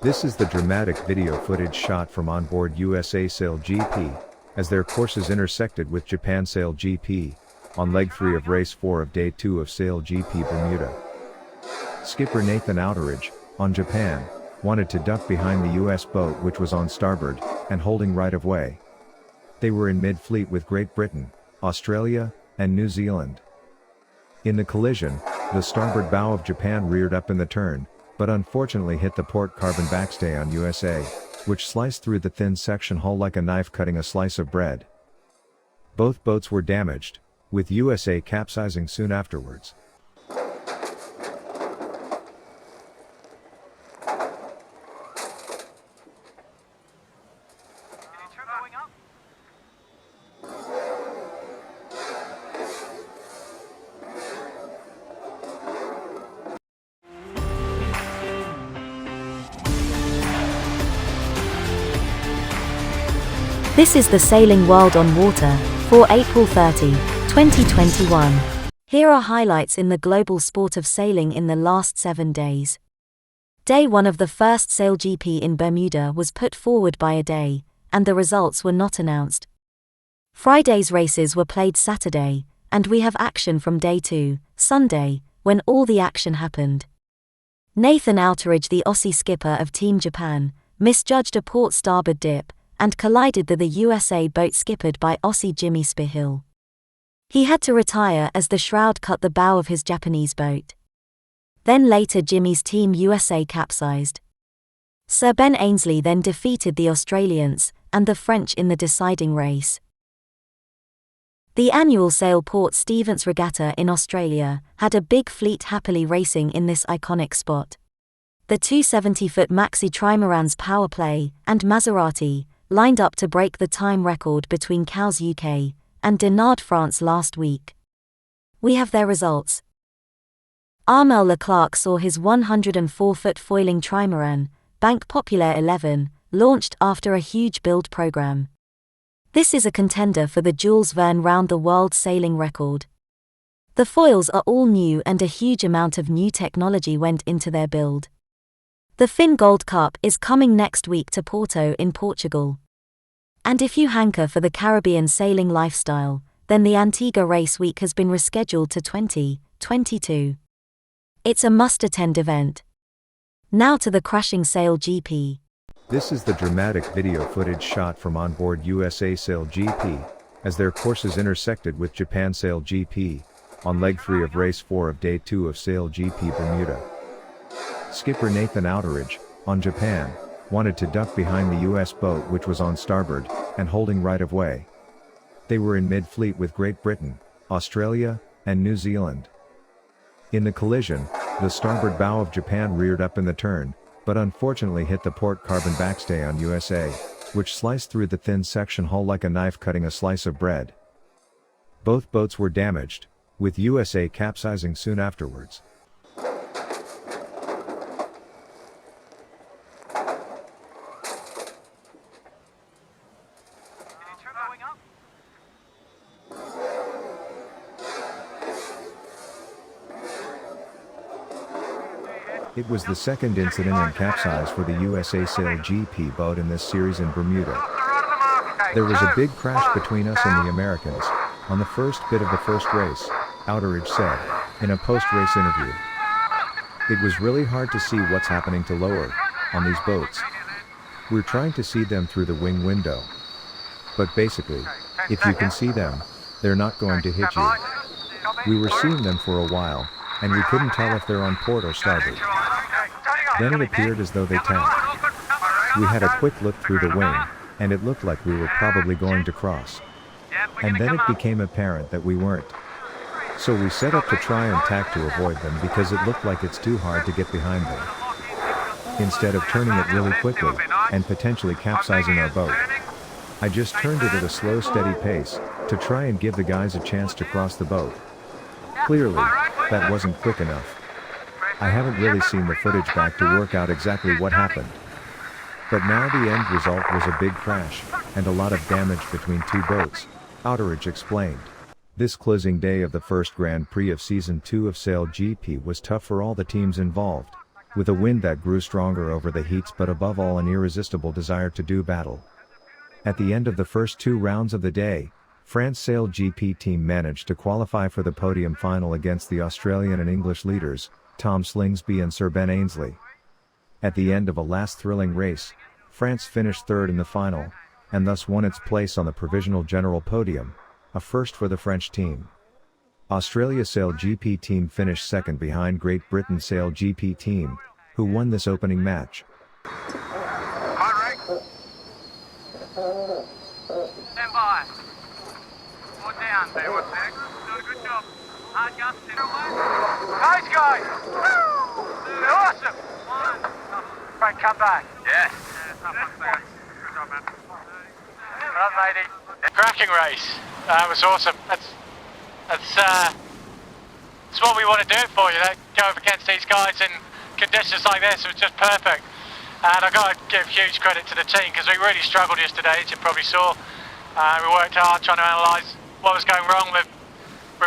This is the dramatic video footage shot from onboard USA SailGP, as their courses intersected with Japan SailGP, on leg 3 of race 4 of day 2 of SailGP Bermuda. Skipper Nathan Outteridge, on Japan, wanted to duck behind the US boat which was on starboard, and holding right of way. They were in mid-fleet with Great Britain, Australia, and New Zealand. In the collision, the starboard bow of Japan reared up in the turn, but unfortunately hit the port carbon backstay on USA, which sliced through the thin section hull like a knife cutting a slice of bread. Both boats were damaged, with USA capsizing soon afterwards. This is the Sailing World on Water, for April 30, 2021. Here are highlights in the global sport of sailing in the last 7 days. Day 1 of the first SailGP in Bermuda was put forward by a day, and the results were not announced. Friday's races were played Saturday, and we have action from day 2, Sunday, when all the action happened. Nathan Outteridge, the Aussie skipper of Team Japan, misjudged a port starboard dip, and collided with the USA boat skippered by Aussie Jimmy Spithill. He had to retire as the shroud cut the bow of his Japanese boat. Then later Jimmy's Team USA capsized. Sir Ben Ainslie then defeated the Australians and the French in the deciding race. The annual Sail Port Stephens Regatta in Australia had a big fleet happily racing in this iconic spot. The two 70-foot maxi trimarans Power Play and Maserati lined up to break the time record between Cowes UK and Dinard France last week. We have their results. Armell Le Clerk saw his 104-foot foiling trimaran, Banque Populair 11, launched after a huge build program. This is a contender for the Jules Vern round the world sailing record. The foils are all new and a huge amount of new technology went into their build. The Fin Gold Cup is coming next week to Porto in Portugal. And if you hanker for the Caribbean sailing lifestyle, then the Antigua Race Week has been rescheduled to 2022. It's a must-attend event. Now to the crashing SailGP. This is the dramatic video footage shot from onboard USA SailGP, as their courses intersected with Japan SailGP, on leg 3 of race 4 of day 2 of SailGP Bermuda. Skipper Nathan Outteridge, on Japan, wanted to duck behind the US boat which was on starboard, and holding right of way. They were in mid-fleet with Great Britain, Australia, and New Zealand. In the collision, the starboard bow of Japan reared up in the turn, but unfortunately hit the port carbon backstay on USA, which sliced through the thin section hull like a knife cutting a slice of bread. Both boats were damaged, with USA capsizing soon afterwards. It was the second incident in capsize for the USA SailGP boat in this series in Bermuda. There was a big crash between us and the Americans, on the first bit of the first race, Outteridge said, in a post-race interview. It was really hard to see what's happening to lower, on these boats. We're trying to see them through the wing window. But basically, if you can see them, they're not going to hit you. We were seeing them for a while, and we couldn't tell if they're on port or starboard. Then it appeared as though they tanked. We had a quick look through the wing, and it looked like we were probably going to cross. And then it became apparent that we weren't. So we set up to try and tack to avoid them because it looked like it's too hard to get behind them. Instead of turning it really quickly, and potentially capsizing our boat, I just turned it at a slow, steady pace, to try and give the guys a chance to cross the boat. Clearly, that wasn't quick enough. I haven't really seen the footage back to work out exactly what happened. But now the end result was a big crash, and a lot of damage between two boats, Outteridge explained. This closing day of the first Grand Prix of Season 2 of SailGP was tough for all the teams involved. with a wind that grew stronger over the heats but above all an irresistible desire to do battle. At the end of the first 2 rounds of the day, France's SailGP team managed to qualify for the podium final against the Australian and English leaders, Tom Slingsby and Sir Ben Ainslie. At the end of a last thrilling race, France finished third in the final, and thus won its place on the provisional general podium, a first for the French team. Australia's SailGP team finished second behind Great Britain's SailGP team, who won this opening match. Stand by. More down. There, what's that? Doing a good job. Hard gust, center away. Those guys! They're awesome! Right, come back. Yeah. Tough one, thanks. Good job, man. Well done, matey. Cracking race. That was awesome. That's what we want to do it for, you know, go up against these guys in conditions like this. It was just perfect. And I've got to give huge credit to the team because we really struggled yesterday, as you probably saw. We worked hard trying to analyse what was going wrong with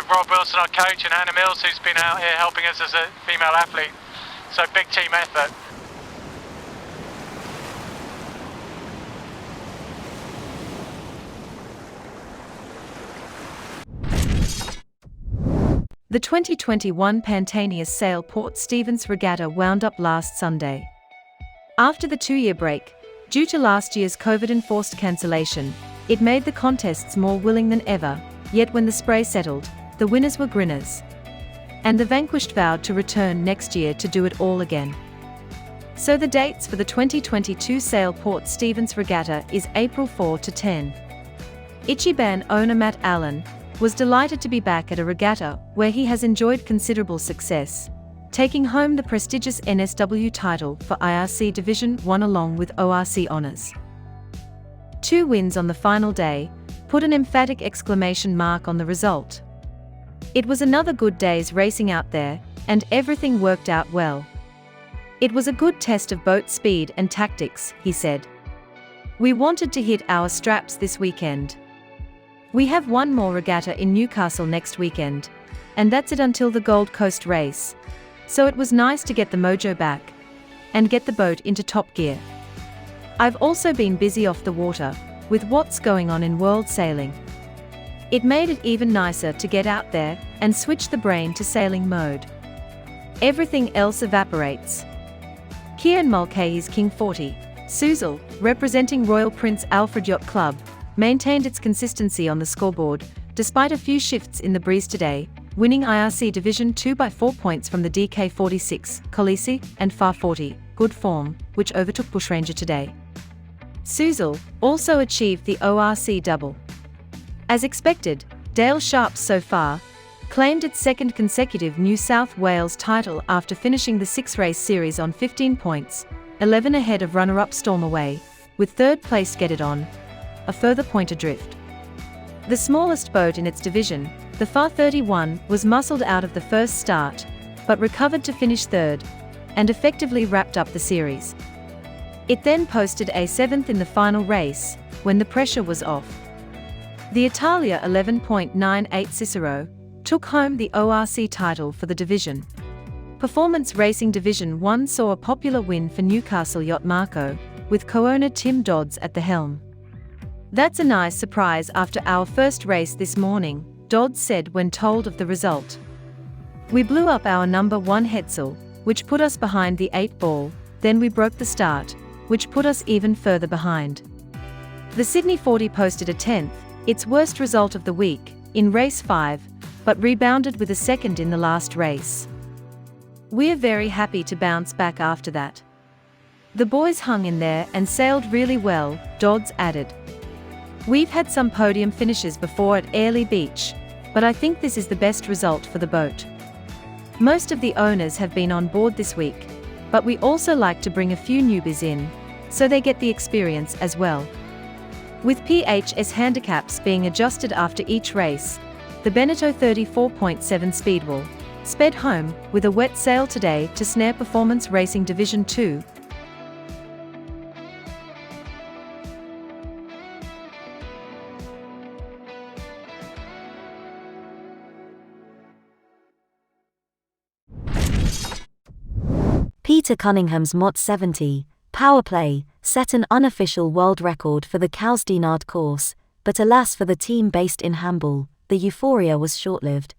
Rob Wilson, our coach, and Hannah Mills, who's been out here helping us as a female athlete. So big team effort. The 2021 Pantaneous Sail Port Stephens Regatta wound up last Sunday. After the 2-year break, due to last year's COVID-enforced cancellation, it made the contests more willing than ever, yet when the spray settled, the winners were grinners. And the vanquished vowed to return next year to do it all again. So the dates for the 2022 Sail Port Stephens Regatta is April 4 to 10. Ichiban owner Matt Allen was delighted to be back at a regatta where he has enjoyed considerable success, taking home the prestigious NSW title for IRC Division 1 along with ORC honours. 2 wins on the final day put an emphatic exclamation mark on the result. It was another good day's racing out there, and everything worked out well. It was a good test of boat speed and tactics, he said. We wanted to hit our straps this weekend. We have one more regatta in Newcastle next weekend, and that's it until the Gold Coast race. So it was nice to get the mojo back and get the boat into top gear. I've also been busy off the water with what's going on in world sailing. It made it even nicer to get out there and switch the brain to sailing mode. Everything else evaporates. Kieran Mulcahy's King 40, Suzel, representing Royal Prince Alfred Yacht Club, maintained its consistency on the scoreboard, despite a few shifts in the breeze today, winning IRC Division 2 by 4 points from the DK46, Khaleesi, and Far 40, good form, which overtook Bushranger today. Suzel also achieved the ORC double. As expected, Dale Sharps so far claimed its second consecutive New South Wales title after finishing the 6-race series on 15 points, 11 ahead of runner-up Storm Away, with third-placed Get It On a further point adrift. The smallest boat in its division, the Far 31, was muscled out of the first start, but recovered to finish third, and effectively wrapped up the series. It then posted a 7th in the final race, when the pressure was off. The Italia 11.98 Cicero took home the ORC title for the division. Performance Racing Division 1 saw a popular win for Newcastle Yacht Marco, with co-owner Tim Dodds at the helm. That's a nice surprise after our first race this morning, Dodds said when told of the result. We blew up our number 1 headsail, which put us behind the 8 ball, then we broke the start, which put us even further behind. The Sydney 40 posted a 10th, its worst result of the week, in race 5, but rebounded with a 2nd in the last race. We're very happy to bounce back after that. The boys hung in there and sailed really well, Dodds added. We've had some podium finishes before at Airlie Beach, but I think this is the best result for the boat. Most of the owners have been on board this week, but we also like to bring a few newbies in, so they get the experience as well. With PHS handicaps being adjusted after each race, the Beneteau 34.7 Speedwell sped home with a wet sail today to snare Performance Racing Division 2. Peter Cunningham's Mod 70 power play set an unofficial world record for the Kousdinard course, but alas for the team based in Hamburg, the euphoria was short-lived.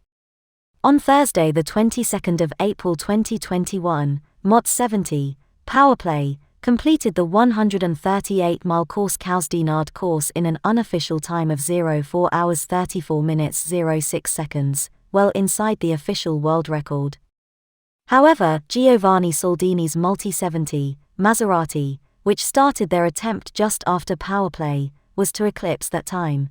On Thursday the 22nd of April 2021, Mod 70 power play completed the 138-mile course Kousdinard course in an unofficial time of 04 hours 34 minutes 06 seconds, well inside the official world record. However, Giovanni Soldini's Multi-70 Maserati, which started their attempt just after power play, was to eclipse that time.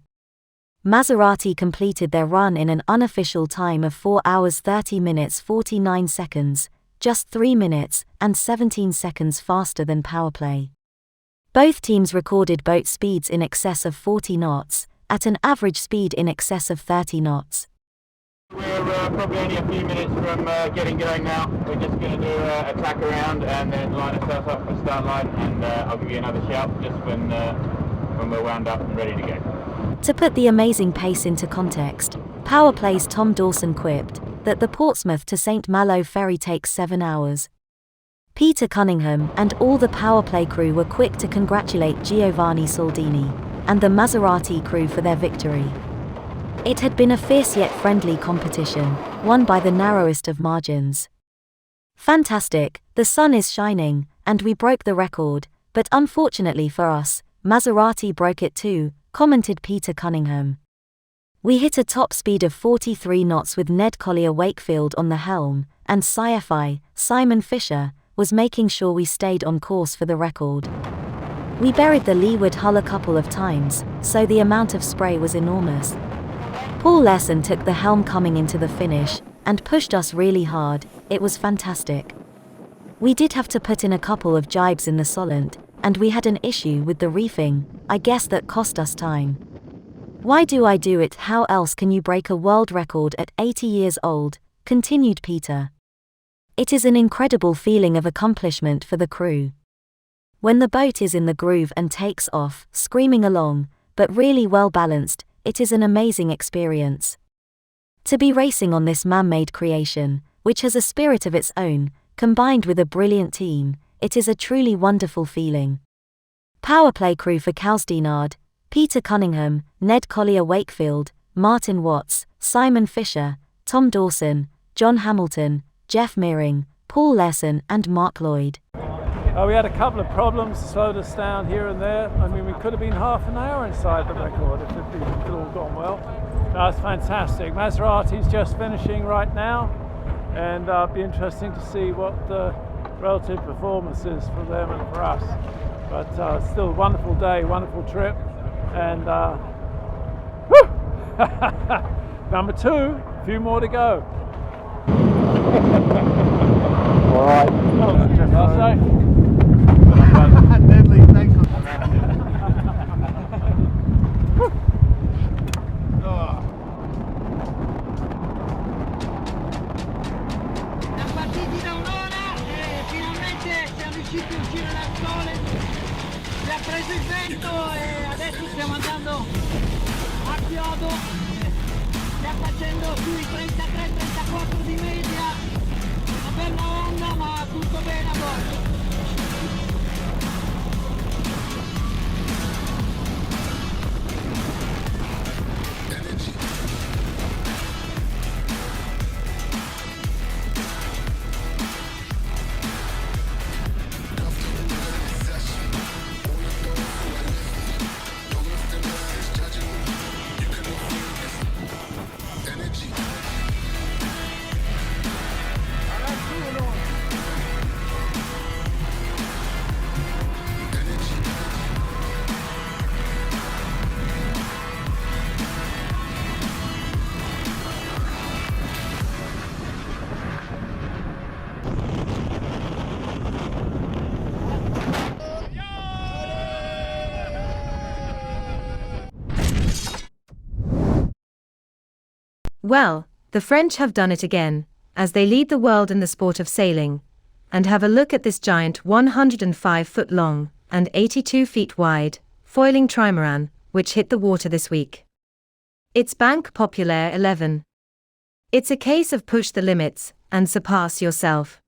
Maserati completed their run in an unofficial time of 4 hours 30 minutes 49 seconds, just 3 minutes and 17 seconds faster than power play. Both teams recorded boat speeds in excess of 40 knots, at an average speed in excess of 30 knots. We're probably only a few minutes from getting going now. We're just going to do a tack around and then line ourselves up for the start line, and I'll give you another shout just when we're wound up and ready to go. To put the amazing pace into context, power play's Tom Dawson quipped that the Portsmouth to St. Malo ferry takes 7 hours. Peter Cunningham and all the power play crew were quick to congratulate Giovanni Soldini and the Maserati crew for their victory. It had been a fierce yet friendly competition, won by the narrowest of margins. Fantastic, the sun is shining, and we broke the record, but unfortunately for us, Maserati broke it too, commented Peter Cunningham. We hit a top speed of 43 knots with Ned Collier Wakefield on the helm, and CFI, Simon Fisher, was making sure we stayed on course for the record. We buried the leeward hull a couple of times, so the amount of spray was enormous. Paul Lesson took the helm coming into the finish, and pushed us really hard. It was fantastic. We did have to put in a couple of jibes in the Solent, and we had an issue with the reefing, I guess that cost us time. Why do I do it? How else can you break a world record at 80 years old? Continued Peter. It is an incredible feeling of accomplishment for the crew. When the boat is in the groove and takes off, screaming along, but really well balanced, it is an amazing experience. To be racing on this man-made creation, which has a spirit of its own, combined with a brilliant team, it is a truly wonderful feeling. Power play crew for Kousdinard: Peter Cunningham, Ned Collier Wakefield, Martin Watts, Simon Fisher, Tom Dawson, John Hamilton, Jeff Mearing, Paul Lesson and Mark Lloyd. We had a couple of problems, slowed us down here and there. I mean, we could have been half an hour inside the record if it had all gone well. That's fantastic. Maserati's just finishing right now, and it'll be interesting to see what the relative performance is for them and for us. But still a wonderful day, wonderful trip, and number 2, a few more to go. All right. I'll say. Deadly, thanks. Siamo partiti da un'ora e finalmente siamo riusciti a uscire dal sole, ci ha preso il vento e adesso stiamo andando a chiodo, stiamo facendo sui 33-34 di media, una bella onda ma tutto bene a bordo. Well, the French have done it again, as they lead the world in the sport of sailing. And have a look at this giant 105-foot long and 82 feet wide foiling trimaran, which hit the water this week. It's Banque Populair 11. It's a case of push the limits and surpass yourself.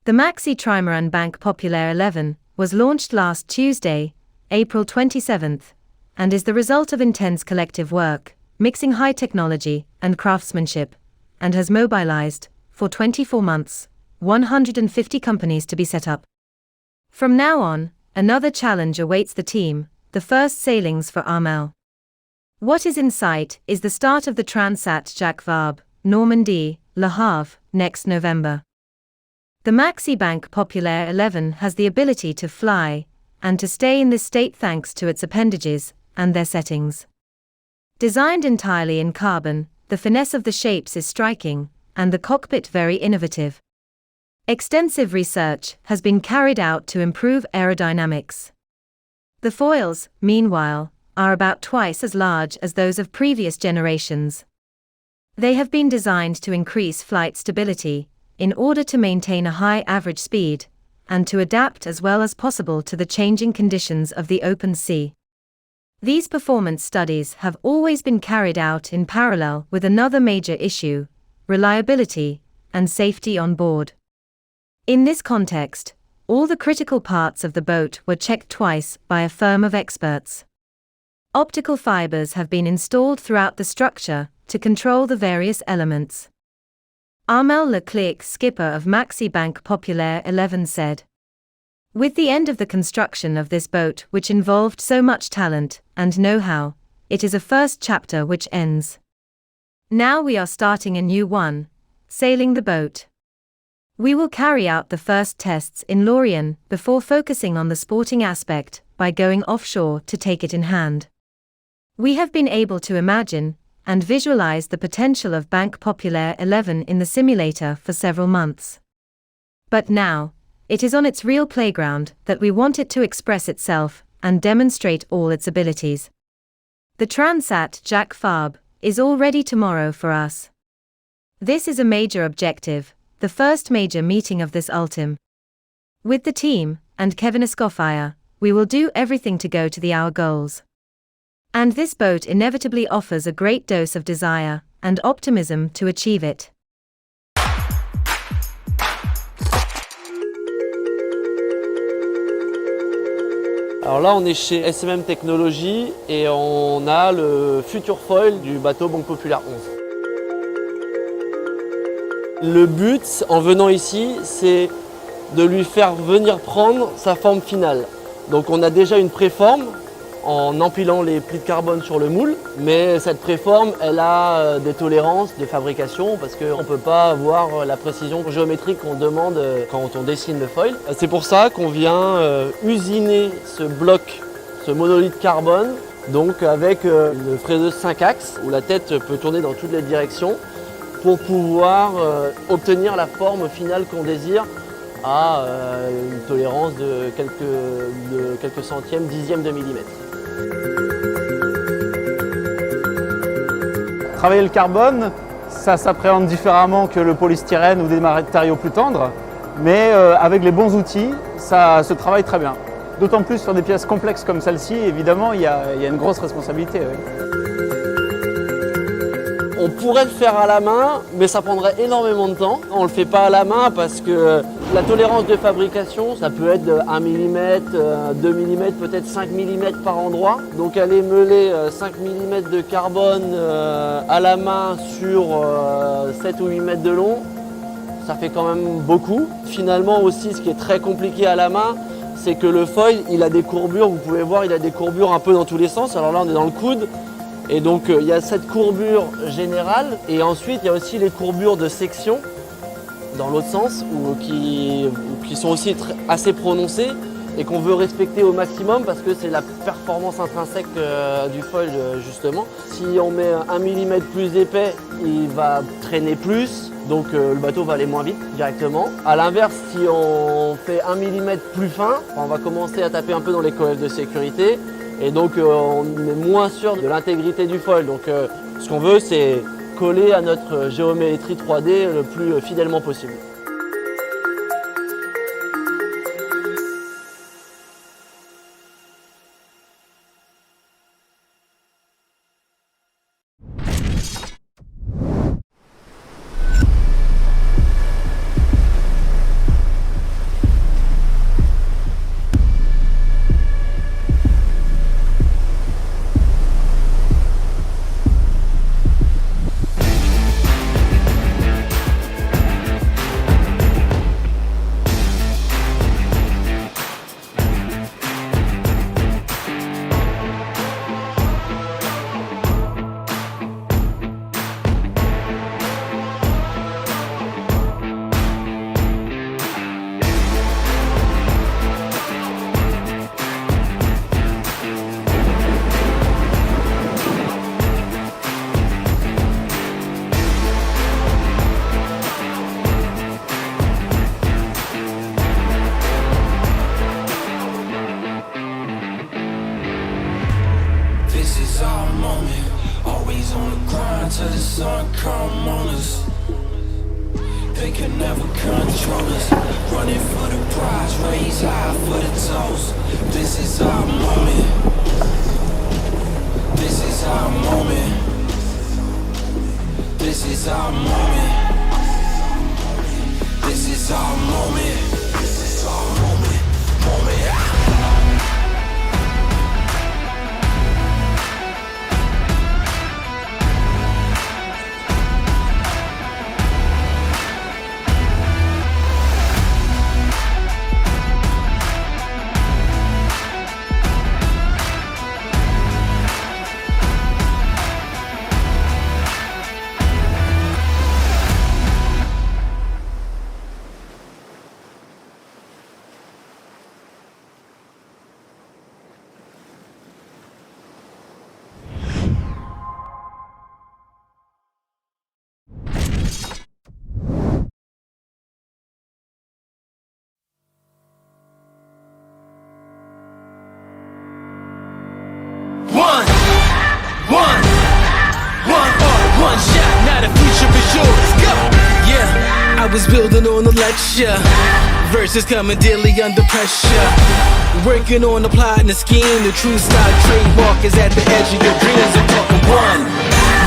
The maxi trimaran Banque Populair 11 was launched last Tuesday, April 27th, and is the result of intense collective work, mixing high technology and craftsmanship, and has mobilized, for 24 months, 150 companies to be set up. From now on, another challenge awaits the team, the first sailings for Armell. What is in sight is the start of the Transat Jacques Vabre, Normandie, Le Havre, next November. The maxi Banque Populair 11 has the ability to fly, and to stay in this state thanks to its appendages and their settings. Designed entirely in carbon, the finesse of the shapes is striking, and the cockpit very innovative. Extensive research has been carried out to improve aerodynamics. The foils, meanwhile, are about twice as large as those of previous generations. They have been designed to increase flight stability, in order to maintain a high average speed, and to adapt as well as possible to the changing conditions of the open sea. These performance studies have always been carried out in parallel with another major issue: reliability and safety on board. In this context, all the critical parts of the boat were checked twice by a firm of experts. Optical fibers have been installed throughout the structure to control the various elements. Armell Le Clerk, skipper of maxi Banque Populair 11, said, "With the end of the construction of this boat, which involved so much talent and know-how, it is a first chapter which ends. Now we are starting a new one, sailing the boat. We will carry out the first tests in Lorient before focusing on the sporting aspect by going offshore to take it in hand. We have been able to imagine and visualize the potential of Banque Populair 11 in the simulator for several months. But now, it is on its real playground that we want it to express itself and demonstrate all its abilities. The Transat Jacques Vabre is all ready tomorrow for us. This is a major objective, the first major meeting of this ultim. With the team, and Kevin Escoffier, we will do everything to go to our goals. And this boat inevitably offers a great dose of desire and optimism to achieve it." Alors là, on est chez SMM Technologies et on a le futur foil du bateau Banque Populaire 11. Le but, en venant ici, c'est de lui faire venir prendre sa forme finale. Donc on a déjà une préforme en empilant les plis de carbone sur le moule, mais cette préforme, elle a des tolérances de fabrication parce qu'on ne peut pas avoir la précision géométrique qu'on demande quand on dessine le foil. C'est pour ça qu'on vient usiner ce bloc, ce monolithe carbone, donc avec une fraiseuse 5 axes où la tête peut tourner dans toutes les directions pour pouvoir obtenir la forme finale qu'on désire à une tolérance de quelques centièmes, dixièmes de millimètre. Travailler le carbone, ça s'appréhende différemment que le polystyrène ou des matériaux plus tendres, mais avec les bons outils, ça se travaille très bien. D'autant plus sur des pièces complexes comme celle-ci, évidemment, il y a une grosse responsabilité. Oui. On pourrait le faire à la main, mais ça prendrait énormément de temps. On ne le fait pas à la main parce que la tolérance de fabrication, ça peut être de 1 mm, 2 mm, peut-être 5 mm par endroit. Donc aller meuler 5 mm de carbone à la main sur 7 ou 8 mètres de long, ça fait quand même beaucoup. Finalement aussi, ce qui est très compliqué à la main, c'est que le foil, il a des courbures, vous pouvez voir, il a des courbures un peu dans tous les sens. Alors là, on est dans le coude. Et donc il y a cette courbure générale et ensuite il y a aussi les courbures de section dans l'autre sens qui sont aussi assez prononcées et qu'on veut respecter au maximum parce que c'est la performance intrinsèque du foil justement. Si on met 1 mm plus épais, il va traîner plus, donc le bateau va aller moins vite directement. A l'inverse, si on fait 1 mm plus fin, on va commencer à taper un peu dans les coefs de sécurité. Et donc on est moins sûr de l'intégrité du foil. Donc ce qu'on veut, c'est coller à notre géométrie 3D le plus fidèlement possible. sun come on us. They can never control us. Running for the prize, raise high for the toast. This is our moment. This is our moment. This is our moment. This is our moment. This is our moment. One shot, now the future is yours. Go! Yeah, I was building on the lecture. Verses coming daily under pressure. Working on the plot and the scheme. The true stock trademark is at the edge of your dreams. I'm talking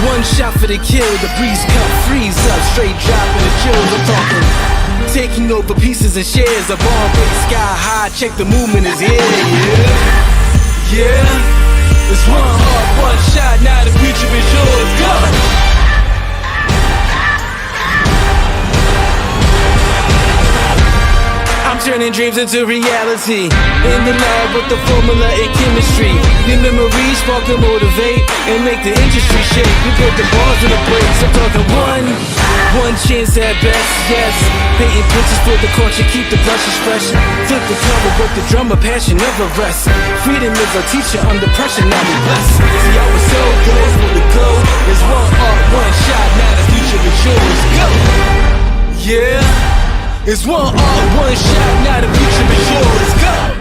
one shot for the kill. The breeze come freeze up, straight dropping the chills. I'm talking taking over pieces and shares. A bomb rate sky high. Check the movement is here. Yeah. It's one heart, one shot, now the future is yours. Go! I'm turning dreams into reality. In the lab with the formula and chemistry. New memories spark and motivate and make the industry shake. We put the bars in the brakes. I'm talking one chance at best, yes. Painting pictures for the culture, keep the brushes fresh. Flip the cover, work the drummer, passion never rests. Freedom is a teacher under pressure, now we blessed. See how it's so goes with the go. There's one art, one shot, now the future is yours. Go! Yeah. It's one art, one shot, now the future is yours. Go!